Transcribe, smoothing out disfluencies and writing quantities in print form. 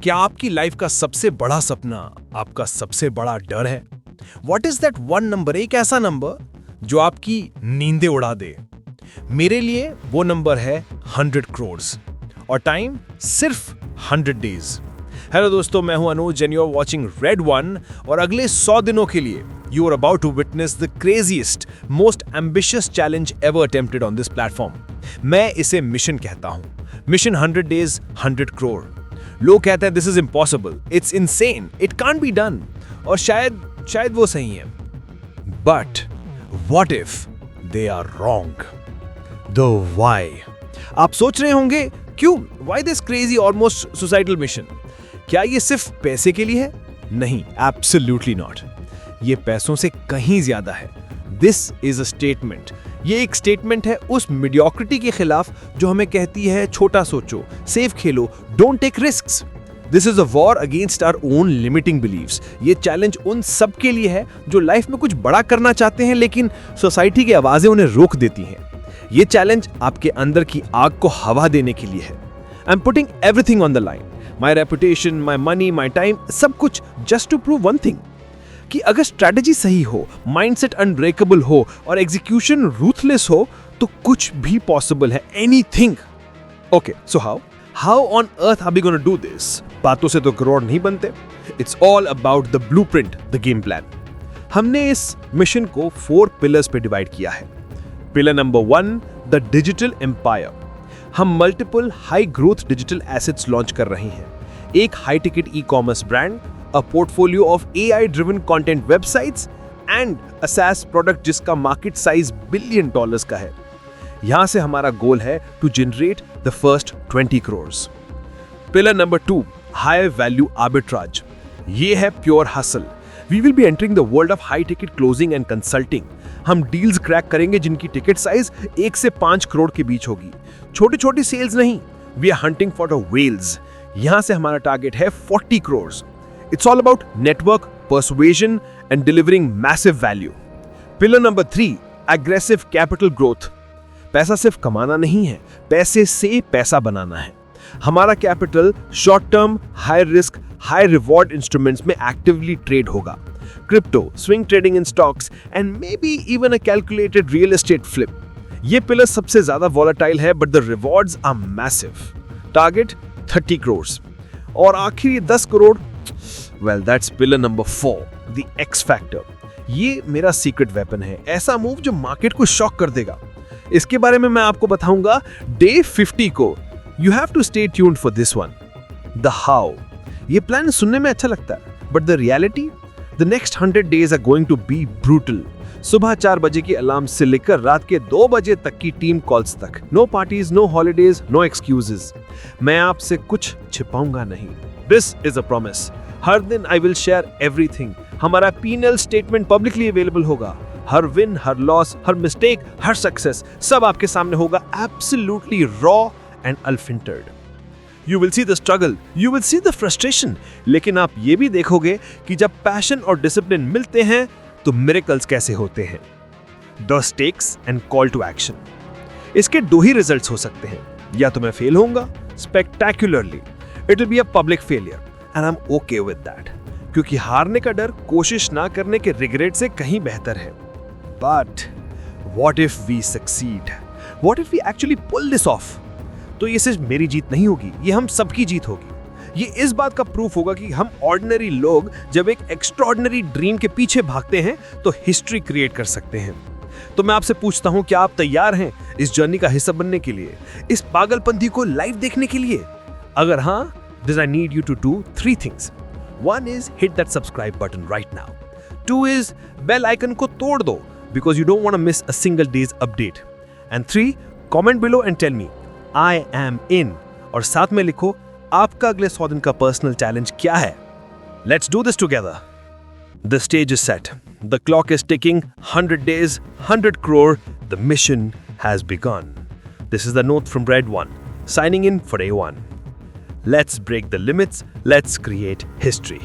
क्या आपकी लाइफ का सबसे बड़ा सपना आपका सबसे बड़ा डर है? What is that one number, एक ऐसा नंबर जो आपकी नींदें उड़ा दे? मेरे लिए वो नंबर है 100 करोड़ और टाइम सिर्फ 100 डेज। हेलो दोस्तों, मैं हूं Anuj and you are watching red one और अगले 100 दिनों के लिए you are about to witness the craziest, most ambitious challenge ever attempted on this platform. मैं इसे मिशन कहता हूं। Mission 100 days, 100 crore. लोग कहते हैं this is impossible, it's insane, it can't be done. और शायद वो सही है। But what if they are wrong? The why? आप सोच रहे होंगे क्यों? Why this crazy almost societal mission? क्या ये सिर्फ पैसे के लिए है? नहीं, absolutely not. ये पैसों से कहीं ज्यादा है। This is a statement. ये एक स्टेटमेंट है उस मीडियोक्रिटी के खिलाफ जो हमें कहती है छोटा सोचो, सेफ खेलो, don't take risks. This is a war against our own limiting beliefs. ये चैलेंज उन सब के लिए है जो लाइफ में कुछ बड़ा करना चाहते हैं लेकिन सोसाइटी की आवाजें उन्हें रोक देती हैं। ये चैलेंज आपके अंदर की आग को हवा देने के लिए है। I am putting everything on the line, my reputation, my money, my time, सब कुछ just to prove one thing कि अगर स्ट्रैटेजी सही हो, माइंडसेट अनब्रेकेबल हो और एग्जीक्यूशन रूथलेस हो तो कुछ भी पॉसिबल है। Anything. Okay, so how on earth are we gonna do this? बातों से तो करोड़ नहीं बनते। It's all about the blueprint, the game plan. हमने इस मिशन को 4 पिलर्स पे डिवाइड किया है। Pillar number 1, the digital empire. हम multiple high growth digital assets launch कर रहे हैं। एक high ticket e commerce brand, a portfolio of AI-driven content websites and a SaaS product जिसका market size $1 billion का है। यहां से हमारा गोल है to generate the first 20 crores। Pillar number 2, higher value arbitrage। ये है pure hustle। We will be entering the world of high ticket closing and consulting। हम डील्स क्रैक करेंगे जिनकी टिकट साइज 1 से 5 करोड़ के बीच होगी। छोटी छोटी सेल्स नहीं, we are hunting for the whales। यहां से हमारा टारगेट है 40 crores। It's all about network, persuasion, and delivering massive value. Pillar number 3, aggressive capital growth. पैसा सिर्फ कमाना नहीं है, पैसे से पैसा बनाना है। हमारा capital short term, high risk, high reward instruments में एक्टिवली ट्रेड होगा। Crypto, swing trading in stocks and maybe even a calculated real estate flip. ये पिलर सबसे ज्यादा वॉलेटाइल है but the rewards are massive. Target 30 crores और आखिरी 10 crore. Well, that's pillar number 4, the X factor. ये मेरा secret weapon है, ऐसा मूव जो मार्केट को शॉक कर देगा। इसके बारे में मैं आपको बताऊंगा डे 50 को। You have to stay tuned for this one. The how. ये प्लान सुनने में अच्छा लगता है, but the reality, the next 100 days are going to be brutal. सुबह 4 बजे की अलार्म से लेकर रात के 2 बजे तक की टीम कॉल्स तक। No parties, no holidays, no excuses. मैं आपसे कुछ छिपाऊंगा नहीं। This is a promise. हर दिन आई विल शेयर एवरीथिंग। हमारा P&L स्टेटमेंट पब्लिकली अवेलेबल होगा। हर विन, हर लॉस, हर मिस्टेक, हर सक्सेस सब आपके सामने होगा, absolutely raw and unfiltered. You will see the struggle, you will see the frustration, लेकिन आप ये भी देखोगे कि जब पैशन और डिसिप्लिन मिलते हैं तो मिरेकल्स कैसे होते हैं। The stakes and call to action. इसके 2 ही रिजल्ट्स हो सकते हैं, या तो मैं फेल होऊंगा spectacularly, it will be a public failure and I'm okay with that, क्योंकि हारने का डर कोशिश ना करने के रिग्रेट से कहीं बेहतर है। But what if we succeed? What if we actually pull this off? तो ये सिर्फ मेरी जीत नहीं होगी, ये हम सबकी जीत होगी। ये इस बात का प्रूफ होगा कि हम ऑर्डिनरी लोग जब एक एक्स्ट्राऑर्डिनरी ड्रीम के पीछे भागते हैं तो हिस्ट्री क्रिएट कर सकते हैं। तो मैं आपसे पूछता हूं, क्या आप तैयार हैं इस जर्नी का हिस्सा बनने के लिए, इस पागलपंथी को लाइव देखने के लिए? अगर हाँ, then I need you to do 3 things. 1 is hit that subscribe button right now. 2 is bell icon को तोड़ दो because you don't want to miss a single day's update. And 3, comment below and tell me I am in. और साथ में लिखो आपका अगले 100 दिन का पर्सनल चैलेंज क्या है। Let's do this together. The stage is set. The clock is ticking. 100 days, 100 crore. The mission has begun. This is the note from Red One, signing in for day 1. Let's break the limits. Let's create history.